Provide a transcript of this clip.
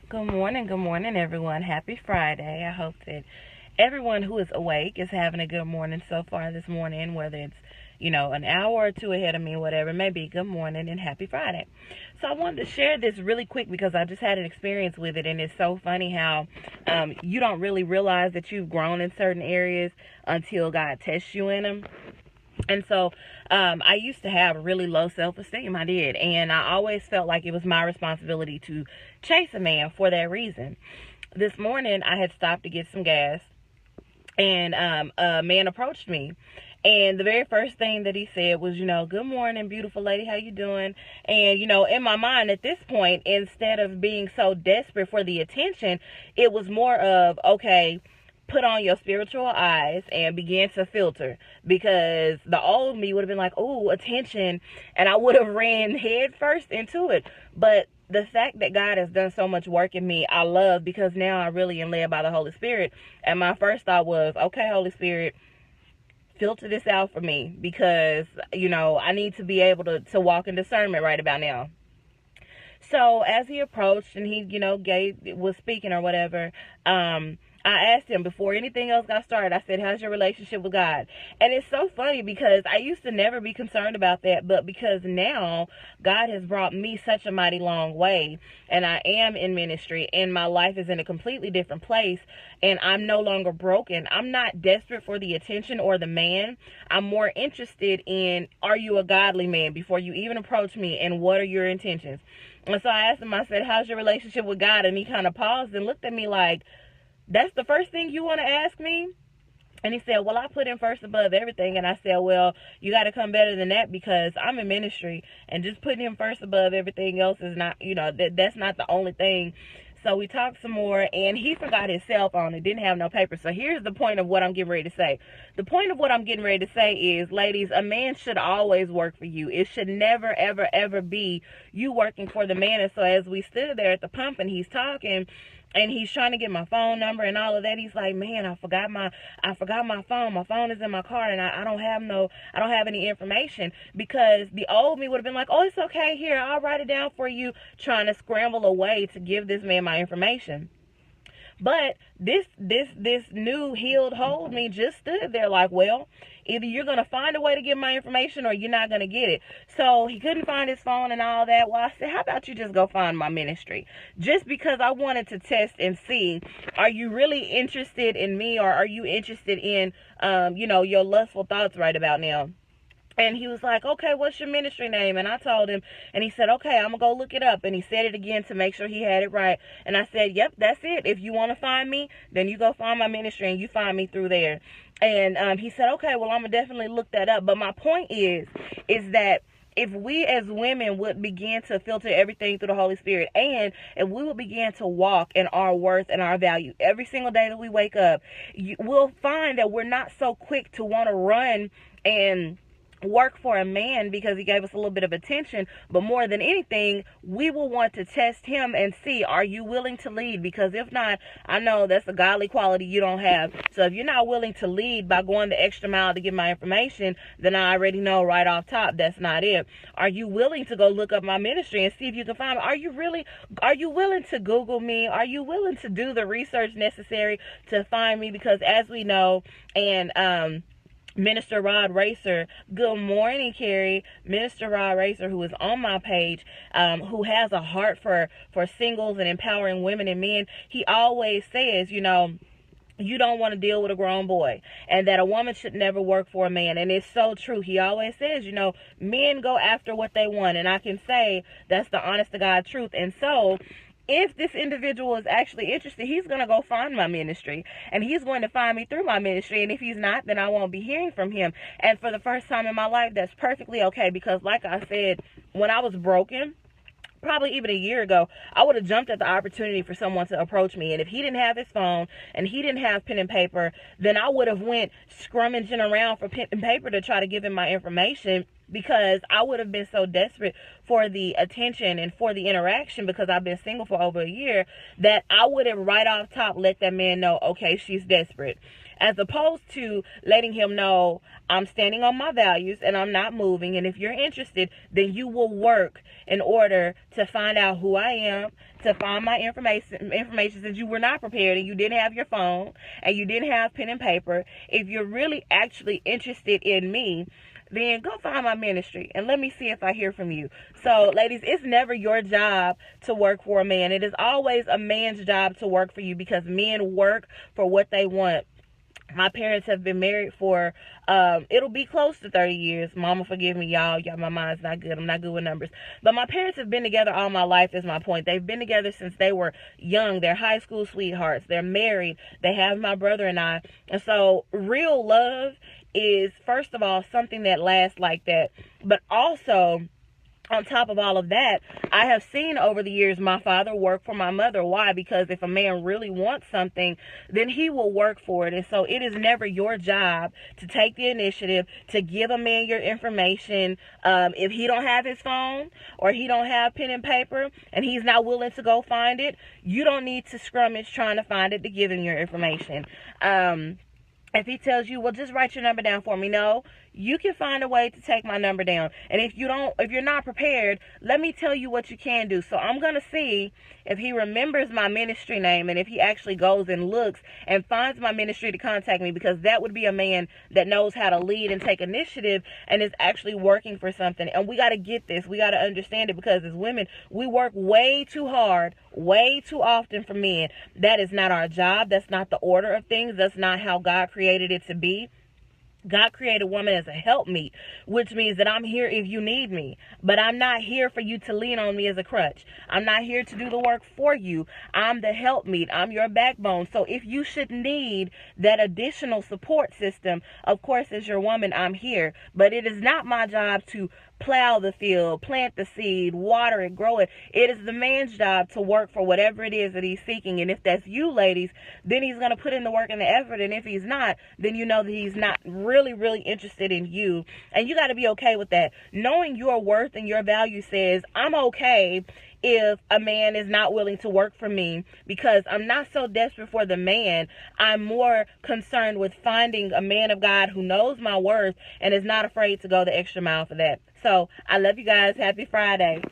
Good morning, everyone. Happy Friday. I hope that everyone who is awake is having a good morning so far this morning, whether it's, an hour or two ahead of me, whatever it may be. Good morning and happy Friday. So I wanted to share this really quick because I just had an experience with it, and it's so funny how you don't really realize that you've grown in certain areas until God tests you in them. And so I used to have really low self esteem. I did. And I always felt like it was my responsibility to chase a man for that reason. This morning, I had stopped to get some gas, and a man approached me. And the very first thing that he said was, good morning, beautiful lady, how you doing? And, in my mind at this point, instead of being so desperate for the attention, it was more of, okay, put on your spiritual eyes and begin to filter, because the old me would have been like, oh, attention, and I would have ran head first into it. But the fact that God has done so much work in me, I love, because now I really am led by the Holy Spirit. And my first thought was, okay, Holy Spirit, filter this out for me, because I need to be able to walk in discernment right about now. So as he approached and he, was speaking or whatever, I asked him before anything else got started, I said, how's your relationship with God? And it's so funny because I used to never be concerned about that, but because now God has brought me such a mighty long way, and I am in ministry, and my life is in a completely different place, and I'm no longer broken. I'm not desperate for the attention or the man. I'm more interested in, are you a godly man before you even approach me, and what are your intentions? And so I asked him, I said, how's your relationship with God? And he kind of paused and looked at me like, that's the first thing you want to ask me? And he said, well, I put him first above everything. And I said, well, you got to come better than that, because I'm in ministry, and just putting him first above everything else is not, that's not the only thing. So we talked some more, and he forgot his cell phone and didn't have no paper. So here's the point of what I'm getting ready to say. The point of what I'm getting ready to say is, ladies, a man should always work for you. It should never, ever, ever be you working for the man. And so as we stood there at the pump and he's talking, and he's trying to get my phone number and all of that, he's like, man, I forgot my phone. My phone is in my car, and I don't have any information. Because the old me would have been like, oh, it's okay, here, I'll write it down for you, trying to scramble away to give this man my information. But this new healed hold me just stood there like, well, either you're going to find a way to get my information or you're not going to get it. So he couldn't find his phone and all that. Well, I said, how about you just go find my ministry? Just because I wanted to test and see, are you really interested in me, or are you interested in, your lustful thoughts right about now? And he was like, okay, what's your ministry name? And I told him, and he said, okay, I'm going to go look it up. And he said it again to make sure he had it right. And I said, yep, that's it. If you want to find me, then you go find my ministry and you find me through there. And he said, okay, well, I'm going to definitely look that up. But my point is that if we as women would begin to filter everything through the Holy Spirit, and if we would begin to walk in our worth and our value every single day that we wake up, we'll find that we're not so quick to want to run and work for a man because he gave us a little bit of attention. But more than anything, we will want to test him and see, are you willing to lead? Because if not, I know that's a godly quality you don't have. So if you're not willing to lead by going the extra mile to get my information, then I already know right off top that's not it. Are you willing to go look up my ministry and see if you can find me? Are you willing to Google me? Are you willing to do the research necessary to find me? Because as we know, and Minister Rod Racer, good morning, Carrie. Minister Rod Racer, who is on my page, who has a heart for singles and empowering women and men, he always says, you don't want to deal with a grown boy, and that a woman should never work for a man. And it's so true. He always says, men go after what they want. And I can say that's the honest to God truth. And so if this individual is actually interested, he's going to go find my ministry, and he's going to find me through my ministry. And if he's not, then I won't be hearing from him. And for the first time in my life, that's perfectly okay, because like I said, when I was broken, probably even a year ago, I would have jumped at the opportunity for someone to approach me. And if he didn't have his phone and he didn't have pen and paper, then I would have went scrummaging around for pen and paper to try to give him my information, because I would have been so desperate for the attention and for the interaction, because I've been single for over a year, that I would have right off top let that man know, okay, she's desperate. as opposed to letting him know I'm standing on my values and I'm not moving. And if you're interested, then you will work in order to find out who I am, to find my information since you were not prepared and you didn't have your phone and you didn't have pen and paper. If you're really actually interested in me, then go find my ministry and let me see if I hear from you. So, ladies, it's never your job to work for a man. It is always a man's job to work for you, because men work for what they want. My parents have been married for, it'll be close to 30 years. Mama, forgive me, y'all. My mind's not good. I'm not good with numbers. But my parents have been together all my life, is my point. They've been together since they were young. They're high school sweethearts. They're married. They have my brother and I. And so real love is, first of all, something that lasts like that. But also, on top of all of that, I have seen over the years my father work for my mother. Why? Because if a man really wants something, then he will work for it. And so it is never your job to take the initiative to give a man your information. If he don't have his phone or he don't have pen and paper and he's not willing to go find it, you don't need to scrummage trying to find it to give him your information. If he tells you, well, just write your number down for me. No, you can find a way to take my number down. And if you're not prepared, let me tell you what you can do. So I'm going to see if he remembers my ministry name and if he actually goes and looks and finds my ministry to contact me, because that would be a man that knows how to lead and take initiative and is actually working for something. And we got to get this. We got to understand it, because as women, we work way too hard, way too often for men. That is not our job. That's not the order of things. That's not how God created it to be. God created woman as a helpmeet, which means that I'm here if you need me, but I'm not here for you to lean on me as a crutch. I'm not here to do the work for you. I'm the helpmeet. I'm your backbone. So if you should need that additional support system, of course, as your woman, I'm here. But it is not my job to plow the field, plant the seed, water it, grow it. It is the man's job to work for whatever it is that he's seeking. And if that's you, ladies, then he's going to put in the work and the effort. And if he's not, then you know that he's not really interested in you. And you got to be okay with that. Knowing your worth and your value says, I'm okay if a man is not willing to work for me, because I'm not so desperate for the man. I'm more concerned with finding a man of God who knows my worth and is not afraid to go the extra mile for that. So I love you guys. Happy Friday.